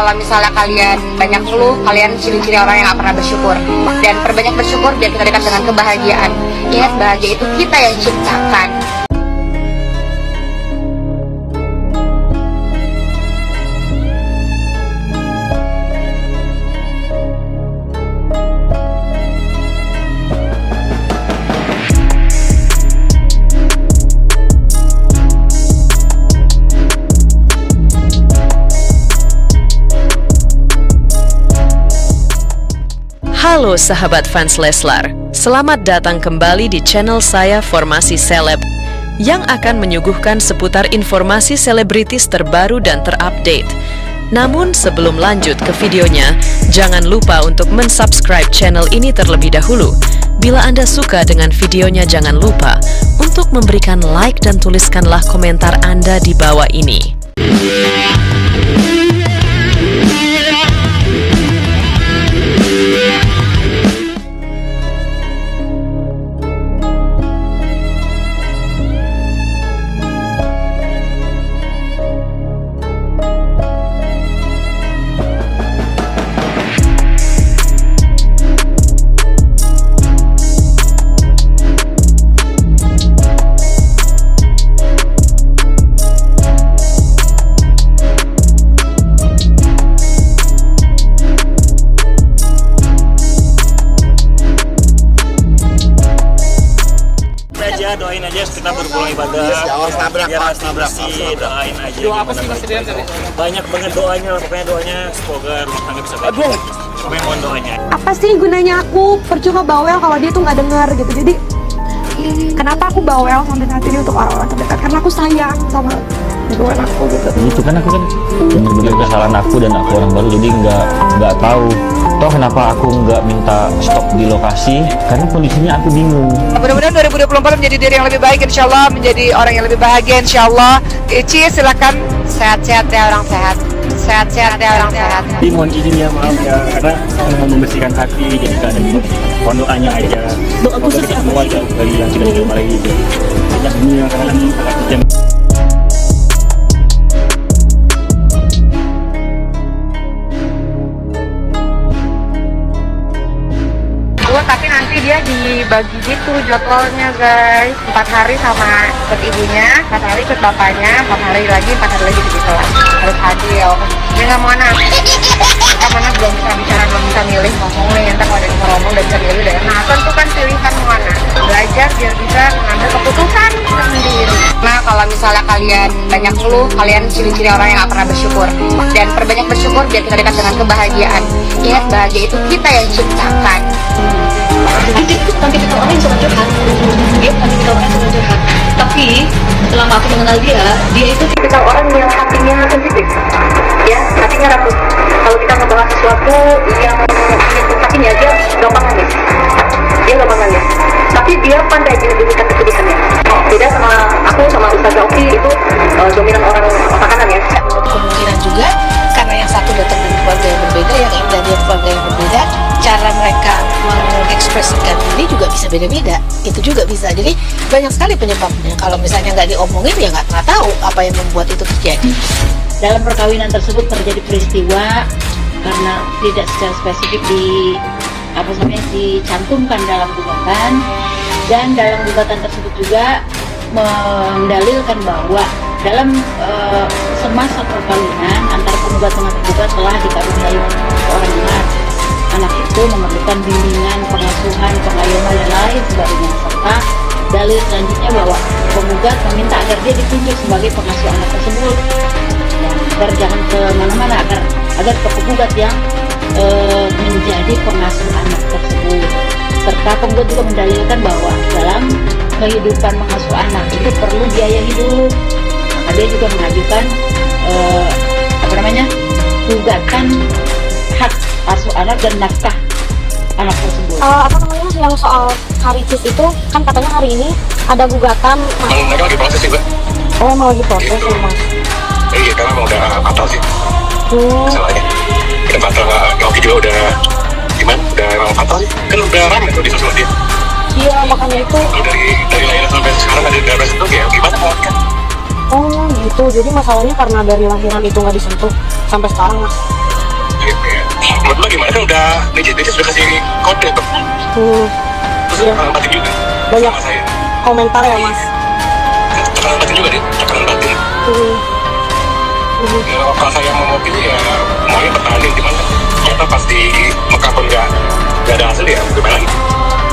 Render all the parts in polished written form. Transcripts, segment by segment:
kalau misalnya kalian banyak ngeluh, kalian ciri-ciri orang yang gak pernah bersyukur. Dan perbanyak bersyukur biar kita dekat dengan kebahagiaan. Ingat, bahagia itu kita yang ciptakan. Halo sahabat fans Leslar, selamat datang kembali di channel saya Formasi Seleb yang akan menyuguhkan seputar informasi selebritis terbaru dan terupdate. Namun sebelum lanjut ke videonya, jangan lupa untuk mensubscribe channel ini terlebih dahulu. Bila Anda suka dengan videonya, jangan lupa untuk memberikan like dan tuliskanlah komentar Anda di bawah ini. Doain aja kita berpulang ibadah. Doain aja. Doa apa sih Mas Rian tadi? Banyak banget doanya, pokoknya doanya semoga rumah tangga bisa baik. Pokoknya mohon doanya. Apa sih gunanya aku percuma bawel kalau dia tuh nggak dengar gitu. Jadi kenapa aku bawel sampai saat ini untuk orang-orang terdekat? Karena aku sayang sama hubungan aku gitu. Itu kan aku kan bener-bener kesalahan aku dan aku orang baru, jadi nggak tahu. Toh kenapa aku nggak minta stop di lokasi? Karena kondisinya aku bingung. Mudah-mudahan 2024 menjadi diri yang lebih baik, insya Allah menjadi orang yang lebih bahagia, insya Allah. Ici silakan. Sehat-sehat ya orang sehat. Sehat-sehat ya orang sehat. Jadi mohon izin ya, maaf ya, karena mau membersihkan hati, jadi gak ada mohon doanya aja. Semoga kita semua jauh dari yang tidak terima lagi. Banyak dunia karena ini sangat kejam. Tapi nanti dia dibagi gitu jadwalnya guys, 4 hari sama ikut ibunya, 4 hari ikut bapaknya, 4 hari lagi gitu lah, harus hadir. Dia nggak mau anak, kita mana belum bisa bicara, belum bisa milih, ngomong nih, ntar kalau ada yang ngomong udah bisa milih deh. Nah tentukan pilihan mana, belajar biar bisa mengambil keputusan sendiri. Nah kalau misalnya kalian banyak ngeluh, kalian ciri-ciri orang yang gak pernah bersyukur. Dan perbanyak bersyukur biar kita dekat dengan kebahagiaan. Ingat, bahagia itu kita yang ciptakan. Jadi nanti kita orang yang suka curhat, dia nanti kita orang yang suka curhat. Tapi selama aku mengenal dia itu tipikal orang yang hatinya sensitif, ya hatinya rapuh. Kalau kita ngebahas sesuatu yang menyentuh hatinya, dia gampang nangis. Tapi dia pandai menyembunyikan kesedihannya. Beda sama aku sama Ustazah Oki, itu dominan orang makanan ya. Kemungkinan juga karena yang satu datang dari keluarga yang berbeda, yang ini dari keluarga yang berbeda, cara mereka mengekspresikan diri juga bisa beda-beda. Itu juga bisa. Jadi banyak sekali penyebabnya. Kalau misalnya nggak diomongin, ya nggak pernah tahu apa yang membuat itu terjadi. Dalam perkawinan tersebut terjadi peristiwa karena tidak secara spesifik dicantumkan dalam gugatan, dan dalam gugatan tersebut juga mendalilkan bahwa dalam semasa perkawinan antara penggugat dengan penggugat telah dikaruniai seorang anak. Anak itu memerlukan bimbingan, pengasuhan, pengayoman dan lain sebagainya, serta dalil selanjutnya bahwa penggugat meminta agar dia ditunjuk sebagai pengasuh anak tersebut, ya, agar jangan kemana-mana, agar penggugat yang menjadi pengasuh anak tersebut. Serta penggugat juga mendalilkan bahwa dalam kehidupan mengasuh anak itu perlu biaya hidup, maka dia juga mengajukan gugatan hak asuh anak dan nafkah anak tersebut. Yang soal Karicis itu kan katanya hari ini ada gugatan. Mereka lagi proses juga. Oh, emang lagi proses ya Mas? Iya, karena emang udah fatal sih masalahnya. Udah fatal, Oki juga udah gimana? Udah emang fatal sih. Kan udah rame tuh di sosial media. Iya, makanya itu. Dari lahiran sampai sekarang ada darah sentuh, ya gimana kan? Oh gitu, jadi masalahnya karena dari lahiran itu nggak disentuh sampai sekarang Mas. Menurut lo gimana? Kan udah Ricis sudah kasih kode tuh. Terus tekanan batin juga. Banyak Sama saya. komentar ya mas. Tekanan batin juga nih, tekanan batin. Ya, kalau saya mau mobil ya maunya bertanding, gimana? Ternyata pas di Mekah pun nggak ada hasil ya, gimana?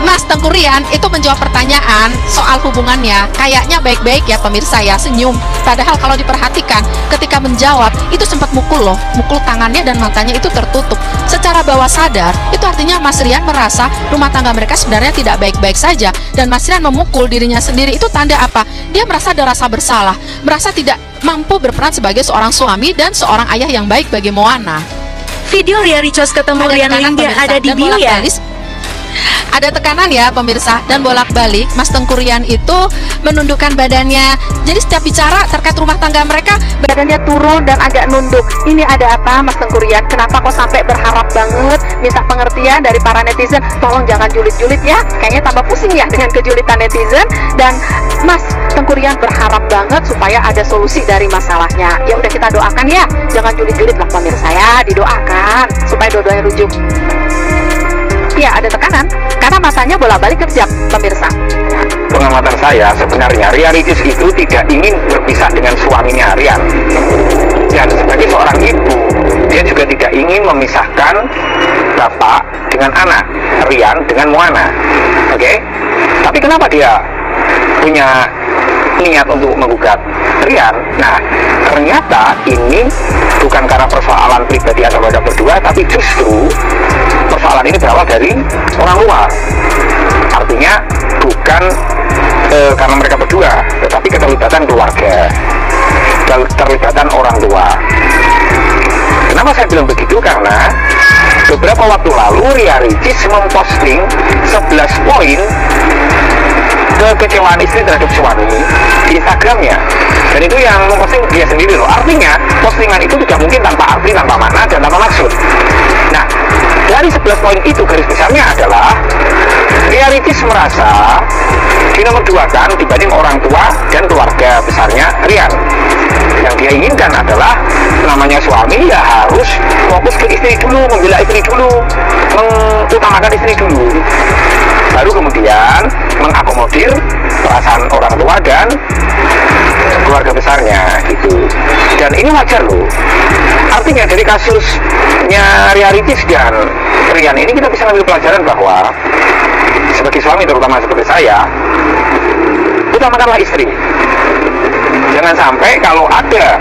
Mas Tengku Rian itu menjawab pertanyaan soal hubungannya kayaknya baik-baik ya pemirsa ya, senyum. Padahal kalau diperhatikan ketika menjawab itu sempat mukul loh, mukul tangannya dan matanya itu tertutup. Secara bawah sadar itu artinya Mas Rian merasa rumah tangga mereka sebenarnya tidak baik-baik saja, dan Mas Rian memukul dirinya sendiri itu tanda apa? Dia merasa ada rasa bersalah, merasa tidak mampu berperan sebagai seorang suami dan seorang ayah yang baik bagi Moana. Video Ria Ricis ketemu Rian Lindia ada di bio ya. Ada tekanan ya pemirsa, dan bolak-balik Mas Tengku Rian itu menundukkan badannya. Jadi setiap bicara terkait rumah tangga mereka, badannya turun dan agak nunduk. Ini ada apa Mas Tengku Rian? Kenapa kok sampai berharap banget minta pengertian dari para netizen? Tolong jangan julid-julid ya. Kayaknya tambah pusing ya dengan kejulitan netizen. Dan Mas Tengku Rian berharap banget supaya ada solusi dari masalahnya. Ya udah kita doakan ya. Jangan julid-julid lah pemirsa ya, didoakan supaya dua-duanya rujuk. Ya, ada tekanan karena matanya bolak-balik kerja pemirsa. Pengamatan saya sebenarnya Ria Ricis itu tidak ingin berpisah dengan suaminya Rian, dan sebagai seorang ibu dia juga tidak ingin memisahkan bapak dengan anak, Rian dengan Moana. Oke? Tapi kenapa dia punya niat untuk menggugat Rian? Nah, ternyata ini bukan karena persoalan pribadi atau mereka berdua, tapi justru persoalan ini berawal dari orang luar. Artinya bukan karena mereka berdua, tetapi keterlibatan keluarga, keterlibatan orang tua. Kenapa saya bilang begitu? Karena beberapa waktu lalu Ria Ricis memposting 11 poin kekecewaan istri terhadap suami di Instagramnya, dan itu yang memposting dia sendiri loh. Artinya postingan itu tidak mungkin tanpa arti, tanpa makna, dan tanpa maksud. Nah, dari 11 poin itu garis besarnya adalah Ria Ricis merasa di nomor 2 kan dibanding orang tua dan keluarga besarnya Rian. Yang dia inginkan adalah namanya suami ya harus fokus ke istri dulu, membela istri dulu, mengutamakan istri dulu, baru kemudian mengakomodir perasaan orang tua dan keluarga besarnya gitu. Dan ini wajar loh. Artinya dari kasusnya Ria Ricis dan Rian ini kita bisa ambil pelajaran bahwa sebagai suami, terutama seperti saya, utamakanlah istri. Jangan sampai kalau ada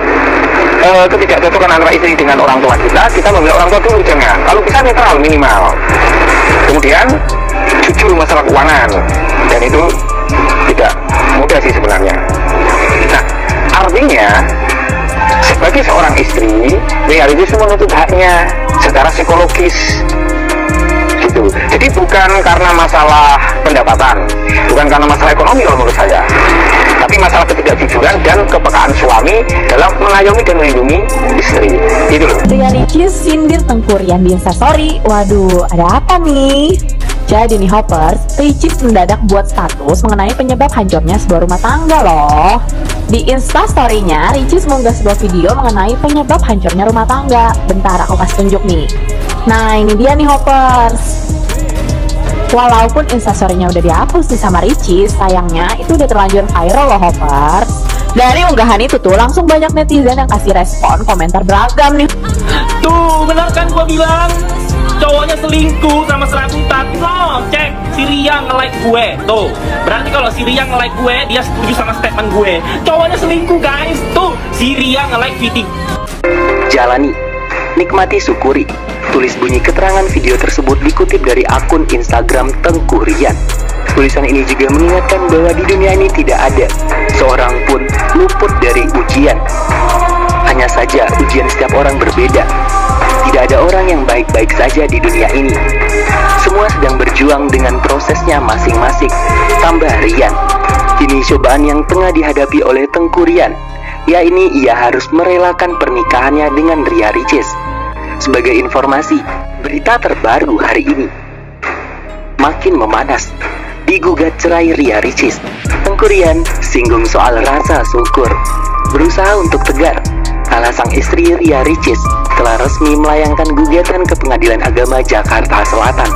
ketidakcocokan antara istri dengan orang tua kita membela orang tua dulu, jangan. Kalau bisa netral minimal. Kemudian jujur masalah keuangan, dan itu tidak mudah sih sebenarnya. Nah, artinya sebagai seorang istri, Ria Ricis menuntut haknya secara psikologis gitu. Jadi bukan karena masalah pendapatan, bukan karena masalah ekonomi kalau menurut saya, tapi masalah ketidakjujuran dan kepekaan suami dalam mengayomi dan melindungi istri. Itu loh. Ria Ricis sindir Tengku Rian di Instastory. Waduh, ada apa nih? Jadi nih Hoppers, Ricis mendadak buat status mengenai penyebab hancurnya sebuah rumah tangga loh. Di Instastory-nya, Ricis mengunggah sebuah video mengenai penyebab hancurnya rumah tangga. Bentar, aku kasih tunjuk nih. Nah, ini dia nih Hoppers. Walaupun Instastory-nya udah dihapus nih sama Ricis, sayangnya itu udah terlanjur viral loh Hoppers. Dari unggahan itu tuh langsung banyak netizen yang kasih respon, komentar beragam nih. Tuh, benar kan gua bilang? Cowoknya selingkuh sama serabutan. No, cek si Ria nge-like gue. Tuh, berarti kalau si Ria nge-like gue, dia setuju sama statement gue. Cowoknya selingkuh guys. Tuh, si Ria nge-like video. Jalani, nikmati, syukuri. Tulis bunyi keterangan video tersebut dikutip dari akun Instagram Tengku Rian. Tulisan ini juga mengingatkan bahwa di dunia ini tidak ada seorang pun luput dari ujian. Hanya saja ujian setiap orang berbeda. Tidak ada orang yang baik-baik saja di dunia ini. Semua sedang berjuang dengan prosesnya masing-masing. Tambah Rian. Ini cobaan yang tengah dihadapi oleh Tengku Rian. Yaitu ia harus merelakan pernikahannya dengan Ria Ricis. Sebagai informasi, berita terbaru hari ini. Makin memanas. Digugat cerai Ria Ricis. Tengku Rian singgung soal rasa syukur. Berusaha untuk tegar. kala sang istri Ria Ricis telah resmi melayangkan gugatan ke Pengadilan Agama Jakarta Selatan.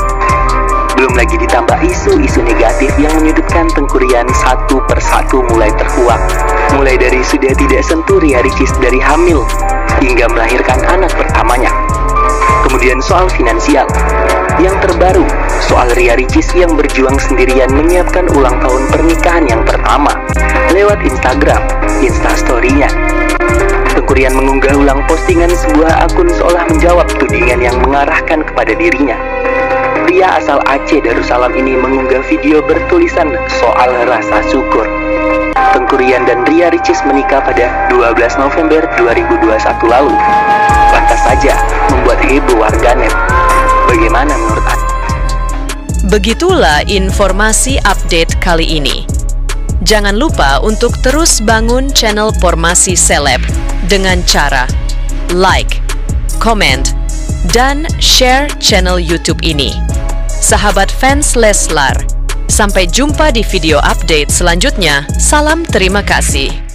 Belum lagi ditambah isu-isu negatif yang menyudutkan Tengku Ryan satu persatu mulai terkuak. Mulai dari sudah tidak sentuh Ria Ricis dari hamil hingga melahirkan anak pertamanya. Kemudian soal finansial. Yang terbaru, soal Ria Ricis yang berjuang sendirian menyiapkan ulang tahun pernikahan yang pertama lewat Instagram, Instastory-nya. Tengku Ryan mengunggah ulang postingan sebuah akun seolah menjawab tudingan yang mengarahkan kepada dirinya. Pria asal Aceh Darussalam ini mengunggah video bertulisan soal rasa syukur. Tengku Ryan dan Ria Ricis menikah pada 12 November 2021 lalu. Lantas saja membuat heboh warganet. Bagaimana menurut Anda? Begitulah informasi update kali ini. Jangan lupa untuk terus bangun channel Formasi Seleb dengan cara like, comment, dan share channel YouTube ini. Sahabat fans Leslar, sampai jumpa di video update selanjutnya. Salam terima kasih.